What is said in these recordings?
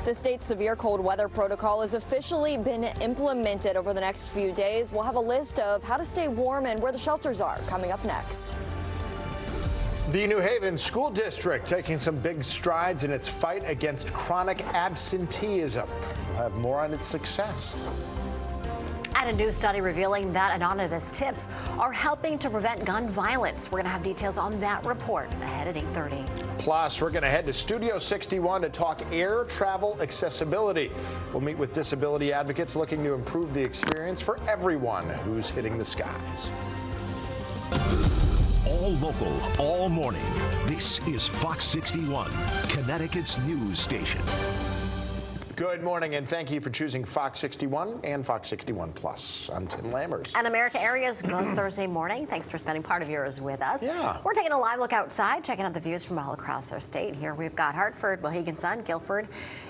The state's severe cold weather protocol has officially been implemented over the next few days. We'll have a list of how to stay warm and where the shelters are coming up next. The New Haven School District taking some big strides in its fight against chronic absenteeism. We'll have more on its success. And a new study revealing that anonymous tips are helping to prevent gun violence. We're going to have details on that report ahead at 8:30. Plus, we're going to head to Studio 61 to talk air travel accessibility. We'll meet with disability advocates looking to improve the experience for everyone who's hitting the skies. All local, all morning. This is Fox 61, Connecticut's news station. Good morning, and thank you for choosing Fox 61 and Fox 61 Plus. I'm Tim Lammers. And America Area's good Thursday morning. Thanks for spending part of yours with us. Yeah. We're taking a live look outside, checking out the views from all across our state. Here we've got Hartford, Mohegan Sun, Guilford,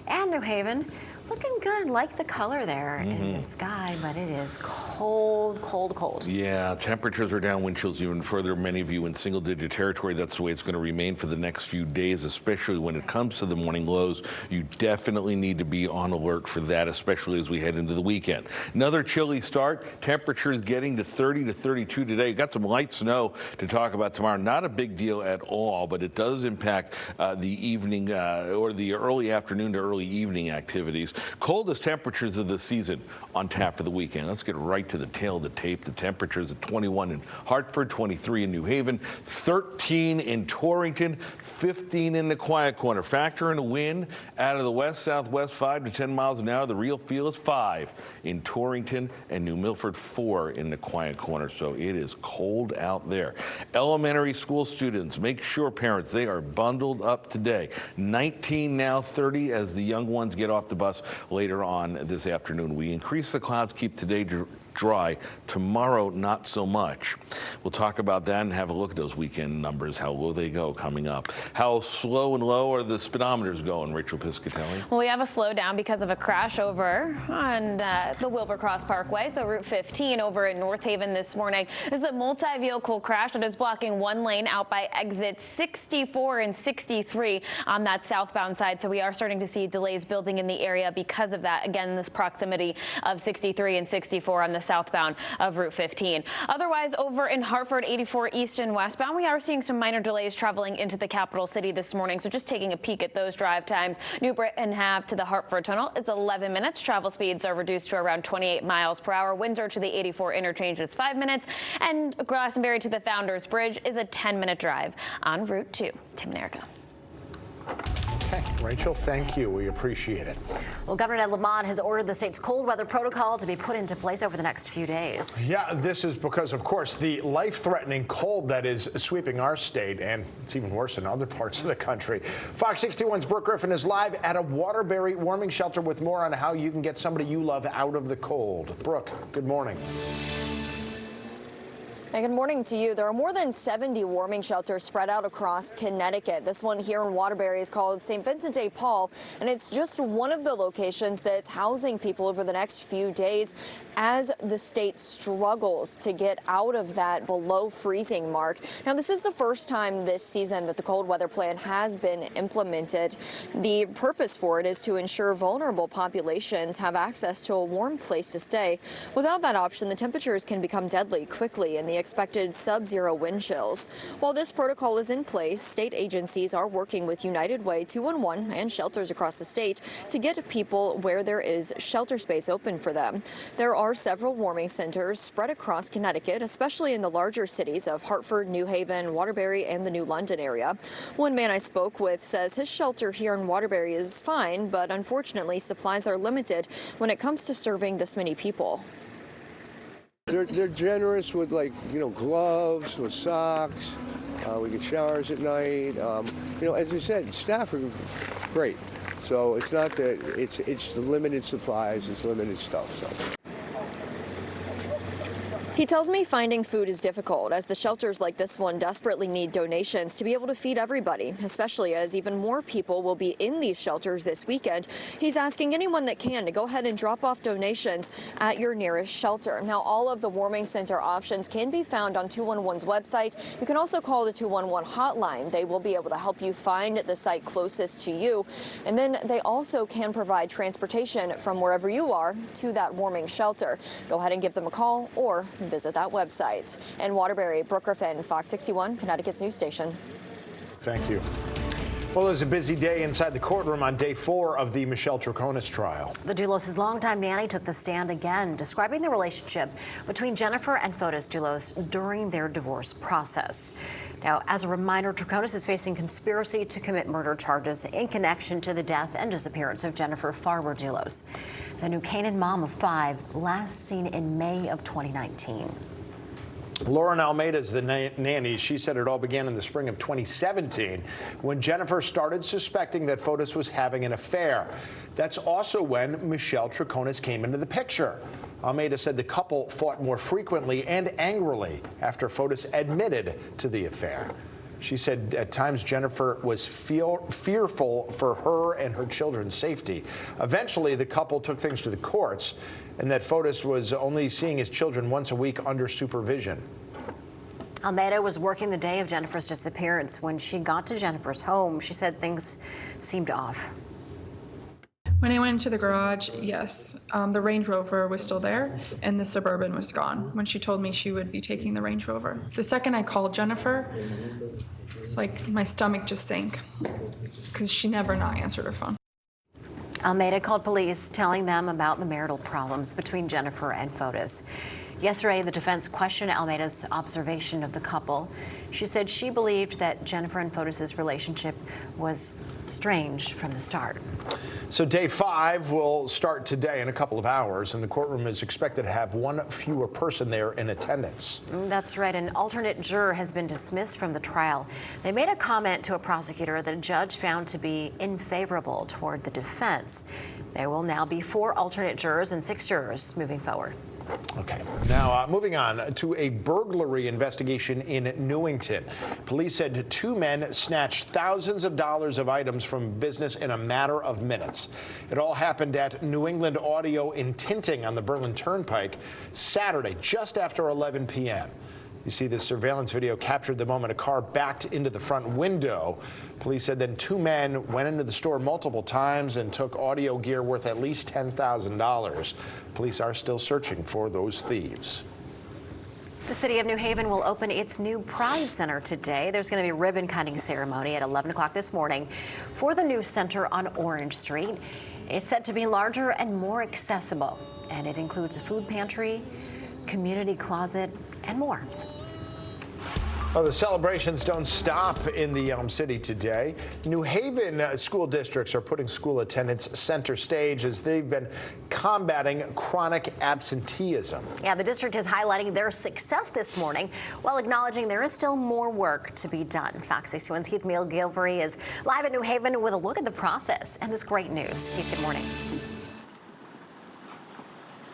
and New Haven. Looking good, like the color there in the sky, but it is cold, cold, cold. Yeah, temperatures are down, wind chills even further. Many of you in single-digit territory. That's the way it's going to remain for the next few days, especially when it comes to the morning lows. You definitely need to be on alert for that, especially as we head into the weekend. Another chilly start. Temperatures getting to 30 to 32 today. Got some light snow to talk about tomorrow. Not a big deal at all, but it does impact the evening or the early afternoon to early evening activities. Coldest temperatures of the season on tap for the weekend. Let's get right to the tail of the tape. The temperatures at 21 in Hartford, 23 in New Haven, 13 in Torrington, 15 in the Quiet Corner. Factor in a wind out of the west-southwest, 5 to 10 miles an hour. The real feel is 5 in Torrington and New Milford, 4 in the Quiet Corner. So it is cold out there. Elementary school students, make sure parents, they are bundled up today. 19 now, 30 as the young ones get off the bus later on this afternoon. We increase the clouds, keep today dry. Tomorrow, not so much. We'll talk about that and have a look at those weekend numbers, how low they go coming up. How slow and low are the speedometers going, Rachel Piscatelli? Well, we have a slowdown because of a crash over on the Wilbur-Cross Parkway. So Route 15 over in North Haven this morning is a multi-vehicle crash that is blocking one lane out by exits 64 and 63 on that southbound side. So we are starting to see delays building in the area because of that. Again, this proximity of 63 and 64 on the southbound of Route 15. Otherwise, over in Hartford, 84 east and westbound, we are seeing some minor delays traveling into the capital city this morning. So just taking a peek at those drive times. New Britain Ave to the Hartford Tunnel is 11 minutes. Travel speeds are reduced to around 28 miles per hour. Windsor to the 84 interchange is 5 minutes. And Glastonbury to the Founders Bridge is a 10-minute drive on Route 2. Tim and Erica. Okay, Rachel, thank you. We appreciate it. Well, Governor Ed Lamont has ordered the state's cold weather protocol to be put into place over the next few days. Yeah, this is because, of course, the life-threatening cold that is sweeping our state, and it's even worse in other parts of the country. Fox 61's Brooke Griffin is live at a Waterbury warming shelter with more on how you can get somebody you love out of the cold. Brooke, good morning. And good morning to you. There are more than 70 warming shelters spread out across Connecticut. This one here in Waterbury is called St. Vincent de Paul, and it's just one of the locations that's housing people over the next few days as the state struggles to get out of that below freezing mark. Now, this is the first time this season that the cold weather plan has been implemented. The purpose for it is to ensure vulnerable populations have access to a warm place to stay. Without that option, the temperatures can become deadly quickly in the expected sub-zero wind chills. While this protocol is in place, state agencies are working with United Way 211 and shelters across the state to get people where there is shelter space open for them. There are several warming centers spread across Connecticut, especially in the larger cities of Hartford, New Haven, Waterbury, and the New London area. One man I spoke with says his shelter here in Waterbury is fine, but unfortunately supplies are limited when it comes to serving this many people. They're generous with, like, gloves, with socks. We get showers at night. As I said, staff are great. So it's not that it's the limited supplies, it's limited stuff. So. He tells me finding food is difficult, as the shelters like this one desperately need donations to be able to feed everybody, especially as even more people will be in these shelters this weekend. He's asking anyone that can to go ahead and drop off donations at your nearest shelter. Now, all of the warming center options can be found on 211's website. You can also call the 211 hotline. They will be able to help you find the site closest to you. And then they also can provide transportation from wherever you are to that warming shelter. Go ahead and give them a call or visit that website. In Waterbury, Brooke Griffin, Fox 61, Connecticut's news station. Thank you. Well, it was a busy day inside the courtroom on day 4 of the Michelle Troconis trial. The Dulos' longtime nanny took the stand again, describing the relationship between Jennifer and Fotis Dulos during their divorce process. Now, as a reminder, Troconis is facing conspiracy to commit murder charges in connection to the death and disappearance of Jennifer Farber Dulos, the New Canaan mom of 5, last seen in May of 2019. Lauren Almeida is the nanny. She said it all began in the spring of 2017 when Jennifer started suspecting that Fotis was having an affair. That's also when Michelle Troconis came into the picture. Almeida said the couple fought more frequently and angrily after Fotis admitted to the affair. She said at times Jennifer was fearful for her and her children's safety. Eventually, the couple took things to the courts, and that Fotis was only seeing his children once a week under supervision. Almeida was working the day of Jennifer's disappearance. When she got to Jennifer's home, she said things seemed off. When I went into the garage, yes, the Range Rover was still there and the Suburban was gone when she told me she would be taking the Range Rover. The second I called Jennifer, it's like my stomach just sank because she never not answered her phone. Almeida called police, telling them about the marital problems between Jennifer and Fotis. Yesterday, the defense questioned Almeida's observation of the couple. She said she believed that Jennifer and Fotis' relationship was strange from the start. So day 5 will start today in a couple of hours, and the courtroom is expected to have one fewer person there in attendance. That's right. An alternate juror has been dismissed from the trial. They made a comment to a prosecutor that a judge found to be unfavorable toward the defense. There will now be 4 alternate jurors and 6 jurors moving forward. Okay. Now, moving on to a burglary investigation in Newington. Police said 2 men snatched thousands of dollars of items from business in a matter of minutes. It all happened at New England Audio in Tinting on the Berlin Turnpike Saturday, just after 11 p.m. You see this surveillance video captured the moment a car backed into the front window. Police said then 2 men went into the store multiple times and took audio gear worth at least $10,000. Police are still searching for those thieves. The city of New Haven will open its new Pride Center today. There's going to be a ribbon cutting ceremony at 11 o'clock this morning for the new center on Orange Street. It's set to be larger and more accessible, and it includes a food pantry, community closet, and more. Well, the celebrations don't stop in the Elm City today. New Haven school districts are putting school attendance center stage as they've been combating chronic absenteeism. Yeah, the district is highlighting their success this morning while acknowledging there is still more work to be done. Fox 61's Keith Gilbury is live at New Haven with a look at the process and this great news. Keith, good morning.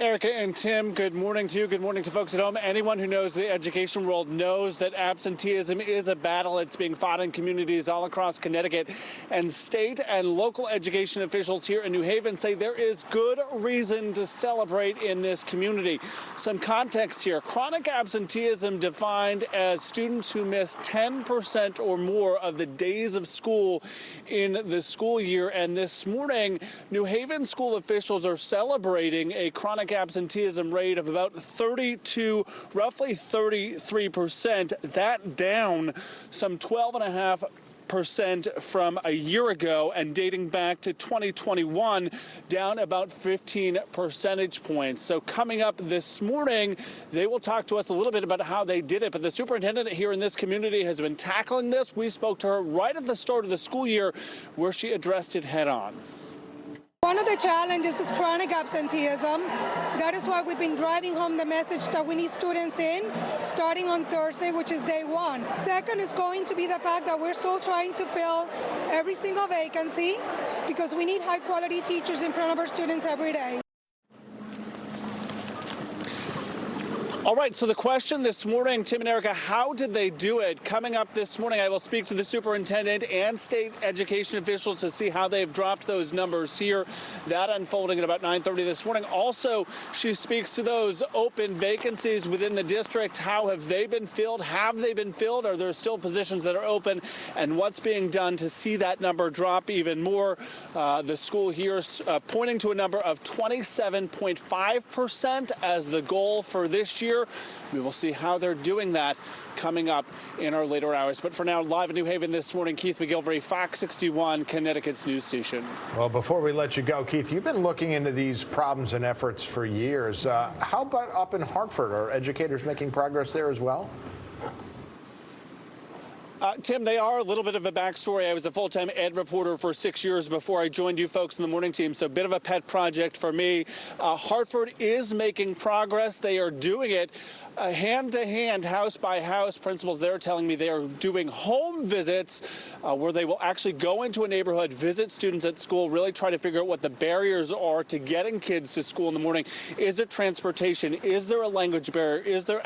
Erica and Tim, good morning to you. Good morning to folks at home. Anyone who knows the education world knows that absenteeism is a battle. It's being fought in communities all across Connecticut. And state and local education officials here in New Haven say there is good reason to celebrate in this community. Some context here. Chronic absenteeism defined as students who miss 10% or more of the days of school in the school year. And this morning, New Haven school officials are celebrating a chronic absenteeism rate of about 32, roughly 33%. That down some 12.5% from a year ago, and dating back to 2021, down about 15 percentage points. So coming up this morning, they will talk to us a little bit about how they did it. But the superintendent here in this community has been tackling this. We spoke to her right at the start of the school year, where she addressed it head on. One of the challenges is chronic absenteeism. That is why we've been driving home the message that we need students in starting on Thursday, which is day 1. Second is going to be the fact that we're still trying to fill every single vacancy because we need high quality teachers in front of our students every day. All right, so the question this morning, Tim and Erica, how did they do it? Coming up this morning, I will speak to the superintendent and state education officials to see how they've dropped those numbers here. That unfolding at about 9:30 this morning. Also, she speaks to those open vacancies within the district. How have they been filled? Have they been filled? Are there still positions that are open? And what's being done to see that number drop even more? The school here pointing to a number of 27.5% as the goal for this year. We will see how they're doing that coming up in our later hours. But for now, live in New Haven this morning, Keith McGilvery, Fox 61, Connecticut's news station. Well, before we let you go, Keith, you've been looking into these problems and efforts for years. How about up in Hartford? Are educators making progress there as well? Tim, they are. A little bit of a backstory. I was a full-time ed reporter for 6 years before I joined you folks in the morning team, so a bit of a pet project for me. Hartford is making progress. They are doing it hand-to-hand, house by house. Principals there telling me they are doing home visits where they will actually go into a neighborhood, visit students at school, really try to figure out what the barriers are to getting kids to school in the morning. Is it transportation? Is there a language barrier? Is there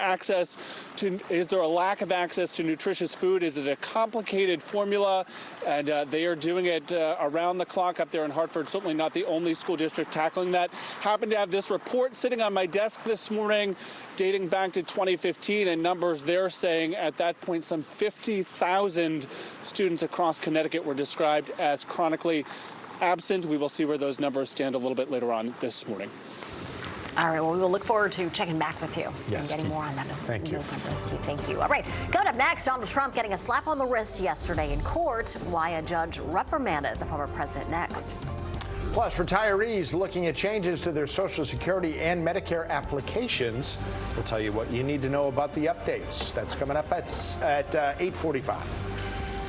a lack of access to nutritious food? Is it a complicated formula? And they are doing it around the clock up there in Hartford. Certainly not the only school district tackling that. Happened to have this report sitting on my desk this morning dating back to 2015, and numbers there saying at that point some 50,000 students across Connecticut were described as chronically absent. We will see where those numbers stand a little bit later on this morning. All right, well, we will look forward to checking back with you and getting Keith. more on that. Thank you. Those numbers, Keith. Thank you. All right, coming up next, Donald Trump getting a slap on the wrist yesterday in court. Why a judge reprimanded the former president next. Plus, retirees looking at changes to their Social Security and Medicare applications. We'll tell you what you need to know about the updates. That's coming up at 8:45.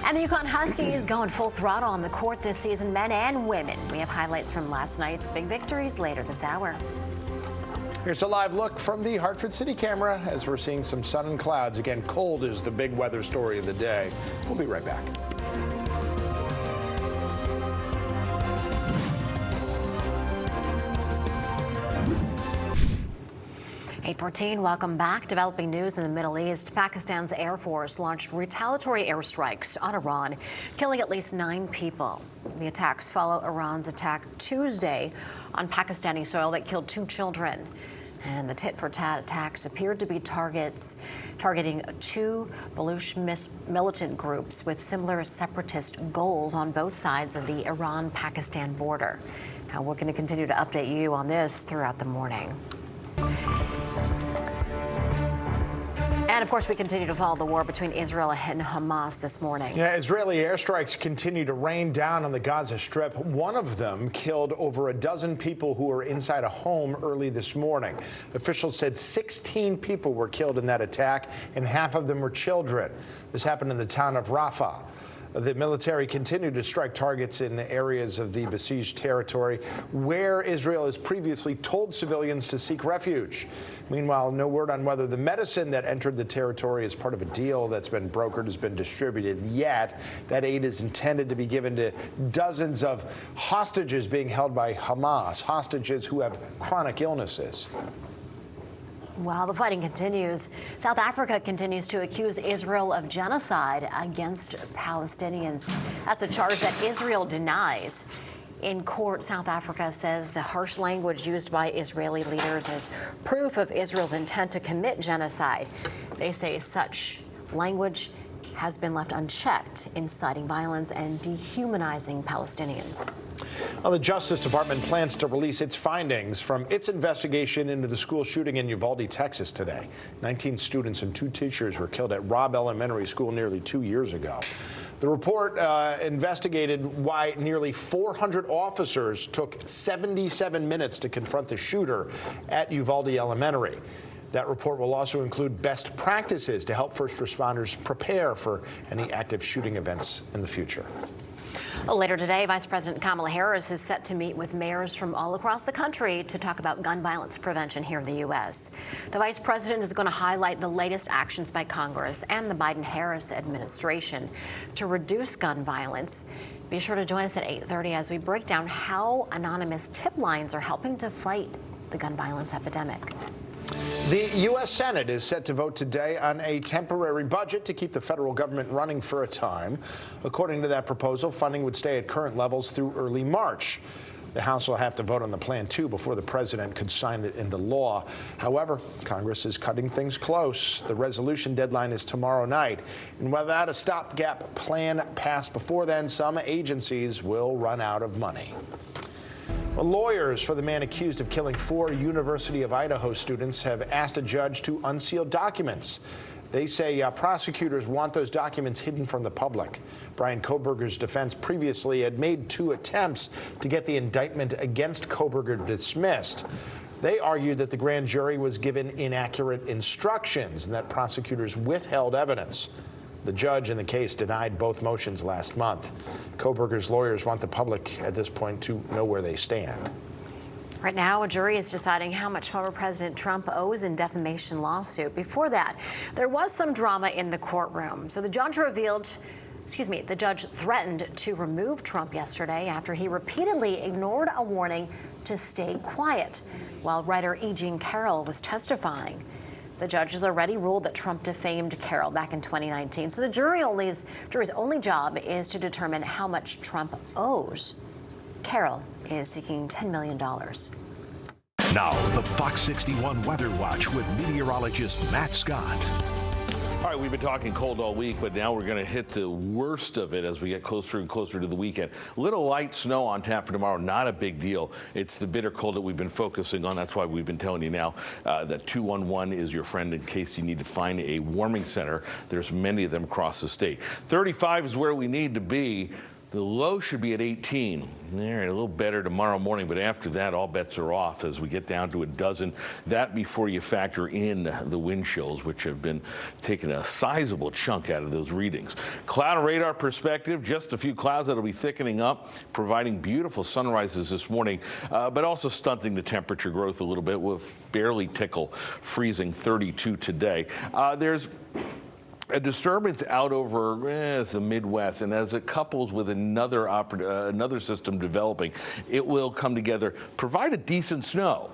And the Yukon Huskies going full throttle on the court this season, men and women. We have highlights from last night's big victories later this hour. Here's a live look from the Hartford City camera as we're seeing some sun and clouds. Again, cold is the big weather story of the day. We'll be right back. 8:14, welcome back. Developing news in the Middle East. Pakistan's Air Force launched retaliatory airstrikes on Iran, killing at least 9 people. The attacks follow Iran's attack Tuesday on Pakistani soil that killed 2 children. And the tit-for-tat attacks appeared to be targeting 2 Baluch militant groups with similar separatist goals on both sides of the Iran-Pakistan border. Now, we're going to continue to update you on this throughout the morning. And of course, we continue to follow the war between Israel and Hamas this morning. Yeah, Israeli airstrikes continue to rain down on the Gaza Strip. One of them killed over a dozen people who were inside a home early this morning. Officials said 16 people were killed in that attack, and half of them were children. This happened in the town of Rafah. The military continued to strike targets in areas of the besieged territory where Israel has previously told civilians to seek refuge. Meanwhile, no word on whether the medicine that entered the territory as part of a deal that's been brokered has been distributed yet. That aid is intended to be given to dozens of hostages being held by Hamas, hostages who have chronic illnesses. While the fighting continues, South Africa continues to accuse Israel of genocide against Palestinians. That's a charge that Israel denies. In court, South Africa says the harsh language used by Israeli leaders is proof of Israel's intent to commit genocide. They say such language has been left unchecked, inciting violence and dehumanizing Palestinians. Well, the Justice Department plans to release its findings from its investigation into the school shooting in Uvalde, Texas today. 19 students and 2 teachers were killed at Robb Elementary School nearly 2 years ago. The report investigated why nearly 400 officers took 77 minutes to confront the shooter at Uvalde Elementary. That report will also include best practices to help first responders prepare for any active shooting events in the future. Later today, Vice President Kamala Harris is set to meet with mayors from all across the country to talk about gun violence prevention here in the U.S. The vice president is going to highlight the latest actions by Congress and the Biden-Harris administration to reduce gun violence. Be sure to join us at 8:30 as we break down how anonymous tip lines are helping to fight the gun violence epidemic. The U.S. Senate is set to vote today on a temporary budget to keep the federal government running for a time. According to that proposal, funding would stay at current levels through early March. The House will have to vote on the plan, too, before the president could sign it into law. However, Congress is cutting things close. The resolution deadline is tomorrow night. And without a stopgap plan passed before then, some agencies will run out of money. Well, lawyers for the man accused of killing 4 University of Idaho students have asked a judge to unseal documents. They say prosecutors want those documents hidden from the public. Brian Kohberger's defense previously had made 2 attempts to get the indictment against Kohberger dismissed. They argued that the grand jury was given inaccurate instructions and that prosecutors withheld evidence. The judge in the case denied both motions last month. Kohberger's lawyers want the public at this point to know where they stand. Right now, a jury is deciding how much former President Trump owes in defamation lawsuit. Before that, there was some drama in the courtroom. So the judge threatened to remove Trump yesterday after he repeatedly ignored a warning to stay quiet while writer E. Jean Carroll was testifying. The judge has already ruled that Trump defamed Carroll back in 2019. So the jury's only job is to determine how much Trump owes. Carroll is seeking $10 million. Now, the Fox 61 Weather Watch with meteorologist Matt Scott. All right, we've been talking cold all week, but now we're going to hit the worst of it as we get closer and closer to the weekend. Little light snow on tap for tomorrow, not a big deal. It's the bitter cold that we've been focusing on. That's why we've been telling you now that 211 is your friend in case you need to find a warming center. There's many of them across the state. 35 is where we need to be. The low should be at 18. They're a little better tomorrow morning, but after that, all bets are off as we get down to a dozen. That before you factor in the wind chills, which have been taking a sizable chunk out of those readings. Cloud and radar perspective, just a few clouds that'll be thickening up, providing beautiful sunrises this morning, but also stunting the temperature growth a little bit. We'll barely tickle freezing 32 today. There's a disturbance out over the Midwest, and as it couples with another system developing, it will come together, provide a decent snow.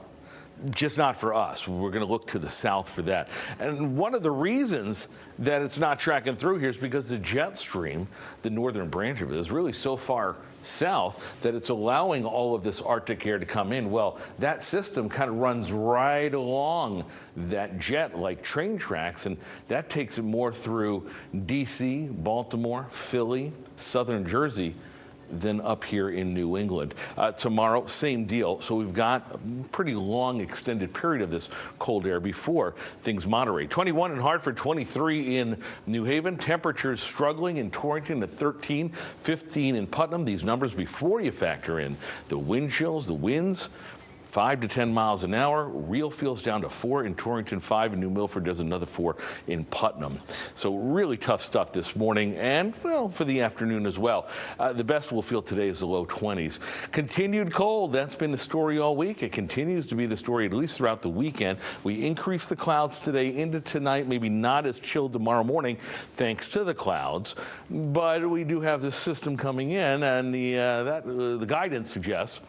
Just not for us. We're going to look to the south for that. And one of the reasons that it's not tracking through here is because the jet stream, the northern branch of it, is really so far south that it's allowing all of this Arctic air to come in. Well, that system kind of runs right along that jet like train tracks, and that takes it more through D.C., Baltimore, Philly, southern Jersey, than up here in New England. Tomorrow, same deal. So we've got a pretty long extended period of this cold air before things moderate. 21 in Hartford, 23 in New Haven. Temperatures struggling in Torrington at 13, 15 in Putnam. These numbers before you factor in the wind chills, the winds. 5 to 10 miles an hour. Real feels down to 4 in Torrington, 5 in New Milford. Does another 4 in Putnam. So really tough stuff this morning and, well, for the afternoon as well. The best we'll feel today is the low 20s. Continued cold. That's been the story all week. It continues to be the story at least throughout the weekend. We increased the clouds today into tonight. Maybe not as chilled tomorrow morning thanks to the clouds. But we do have this system coming in, and the guidance suggests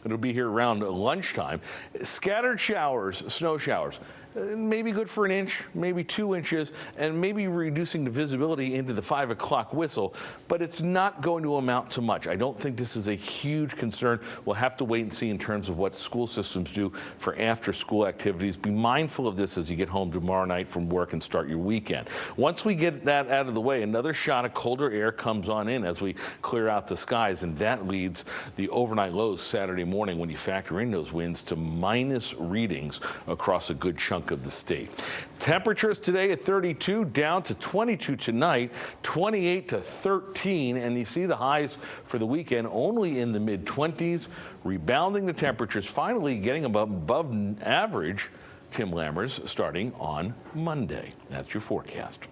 it'll be here around lunchtime. Scattered showers, snow showers. Maybe good for 1 inch, maybe 2 inches, and maybe reducing the visibility into the 5 o'clock whistle, but it's not going to amount to much. I don't think this is a huge concern. We'll have to wait and see in terms of what school systems do for after-school activities. Be mindful of this as you get home tomorrow night from work and start your weekend. Once we get that out of the way, another shot of colder air comes on in as we clear out the skies, and that leads the overnight lows Saturday morning when you factor in those winds to minus readings across a good chunk of the state. Temperatures today at 32, down to 22 tonight, 28 to 13, and you see the highs for the weekend only in the mid-20s, rebounding the temperatures, finally getting above average, Tim Lammers, starting on Monday. That's your forecast.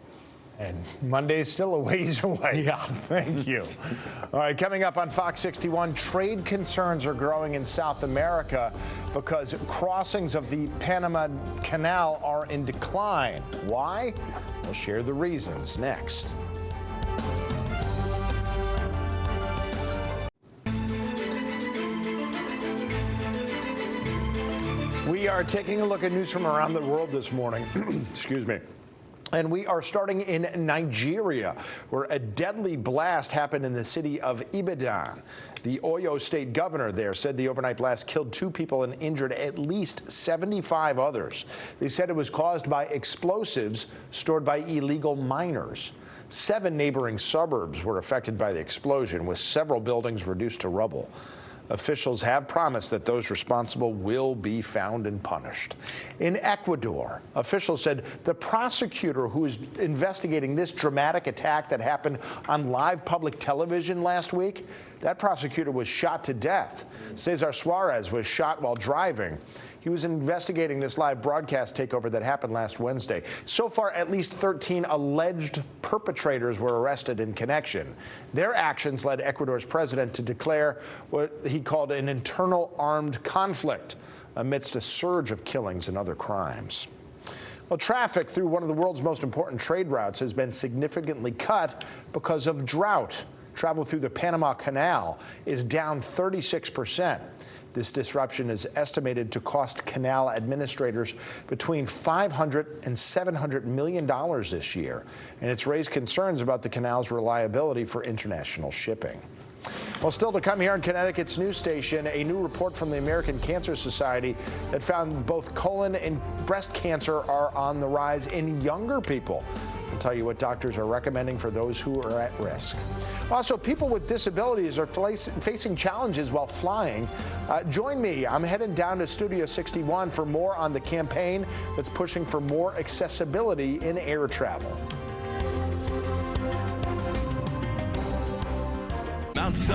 And Monday's still a ways away. Yeah. Thank you. All right, coming up on Fox 61, trade concerns are growing in South America because crossings of the Panama Canal are in decline. Why? We'll share the reasons next. We are taking a look at news from around the world this morning. Excuse me. And we are starting in Nigeria, where a deadly blast happened in the city of Ibadan. The Oyo state governor there said the overnight blast killed 2 people and injured at least 75 others. They said it was caused by explosives stored by illegal miners. 7 neighboring suburbs were affected by the explosion, with several buildings reduced to rubble. Officials have promised that those responsible will be found and punished. In Ecuador, officials said the prosecutor who is investigating this dramatic attack that happened on live public television last week, that prosecutor was shot to death. Cesar Suarez was shot while driving. He was investigating this live broadcast takeover that happened last Wednesday. So far, at least 13 alleged perpetrators were arrested in connection. Their actions led Ecuador's president to declare what he called an internal armed conflict amidst a surge of killings and other crimes. Well, traffic through one of the world's most important trade routes has been significantly cut because of drought. Travel through the Panama Canal is down 36%. This disruption is estimated to cost canal administrators between $500 and $700 million this year, and it's raised concerns about the canal's reliability for international shipping. Well, still to come here on Connecticut's news station, a new report from the American Cancer Society that found both colon and breast cancer are on the rise in younger people. We'll tell you what doctors are recommending for those who are at risk. Also, people with disabilities are facing challenges while flying. Join me. I'm headed down to Studio 61 for more on the campaign that's pushing for more accessibility in air travel. Mount Southern